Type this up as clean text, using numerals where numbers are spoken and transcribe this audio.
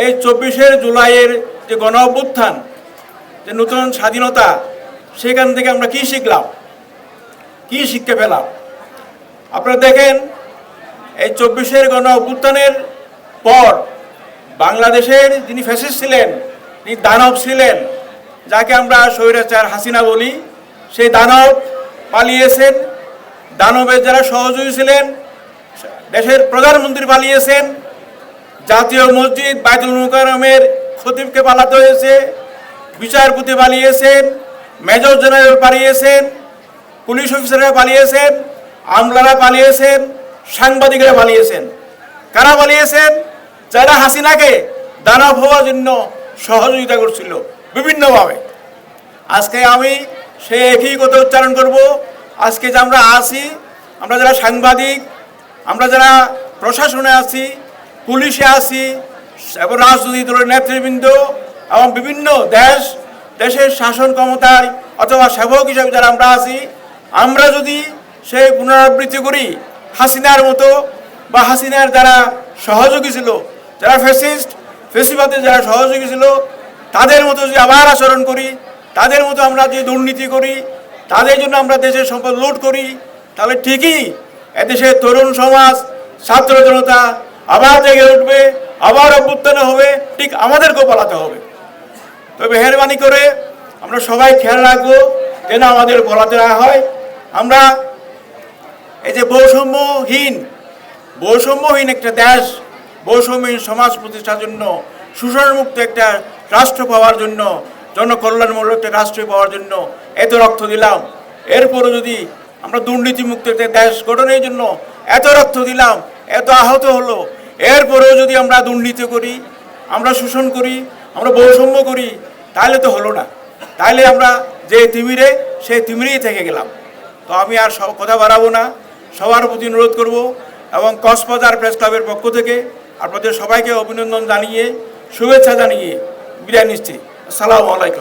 এই 24 জুলাইয়ের যে গণ অভ্যুত্থান, যে নতুন স্বাধীনতা, সেখান থেকে আমরা কি শিখলাম, কি শিক্ষা পেলাম? আপনারা দেখেন, এই 24 গণ অভ্যুত্থানের পর বাংলাদেশের যিনি ফ্যাসিস্ট ছিলেন, যিনি দানব ছিলেন, যাকে আমরা স্বৈরাচার হাসিনা বলি, সেই দানব পালিয়েছেন। দানবের যারা সহযোগী ছিলেন, দেশের প্রধানমন্ত্রী পালিয়েছেন, জাতীয় মসজিদ বাইতুল মুকাররমের খতিবকে পালাতে হয়েছে, বিচারপতি পালিয়েছেন, মেজর জেনারেল পালিয়েছেন, পুলিশ অফিসাররা পালিয়েছেন, আমলারা পালিয়েছেন, সাংবাদিকরা পালিয়েছেন। কারা পালিয়েছেন? যারা হাসিনাকে দানব হওয়ার জন্য সহযোগিতা করছিল বিভিন্নভাবে। আজকে আমি সেই একই কথা উচ্চারণ করব। আজকে যে আমরা আছি, আমরা যারা সাংবাদিক, আমরা যারা প্রশাসনে আছি, পুলিশে আছি, এবং রাজনৈতিক দলের নেতৃবৃন্দ এবং বিভিন্ন দেশের শাসন ক্ষমতায় অথবা সেবক হিসাবে যারা আমরা আছি, আমরা যদি সেই পুনরাবৃত্তি করি হাসিনার মতো, বা হাসিনার যারা সহযোগী ছিল, যারা ফেসিবাদের যারা সহযোগী ছিল, তাদের মতো যদি আবার আচরণ করি, তাদের মতো আমরা যে দুর্নীতি করি, তাদের জন্য আমরা দেশের সম্পদ লুট করি, তাহলে ঠিকই এদেশের তরুণ সমাজ, ছাত্র জনতা আবার জেগে উঠবে, আবার অভ্যুত্থান হবে, ঠিক আমাদেরকেও পালাতে হবে। তবে মেহরবানি করে আমরা সবাই খেয়াল রাখবো যেন আমাদের পালাতে না হয়। আমরা এই যে বৈষম্যহীন একটা দেশ, বৈষম্যহীন সমাজ প্রতিষ্ঠার জন্য, শোষণমুক্ত একটা রাষ্ট্র পাওয়ার জন্য, জনকল্যাণমূলক একটা রাষ্ট্র পাওয়ার জন্য এত রক্ত দিলাম। এরপরও যদি আমরা দুর্নীতিমুক্ত একটা দেশ গঠনের জন্য এত রক্ত দিলাম, এত আহত হলো, এরপরেও যদি আমরা দুর্নীতি করি, আমরা শোষণ করি, আমরা বৈষম্য করি, তাহলে তো হলো না। তাহলে আমরা যে তিমিরে, সেই তিমিরেই থেকে গেলাম। তো আমি আর কথা বাড়াবো না, সবার প্রতি অনুরোধ করব এবং কক্সবাজার প্রেস ক্লাবের পক্ষ থেকে আপনাদের সবাইকে অভিনন্দন জানিয়ে, শুভেচ্ছা জানিয়ে বিদায় নিচ্ছি। আসসালামু আলাইকুম।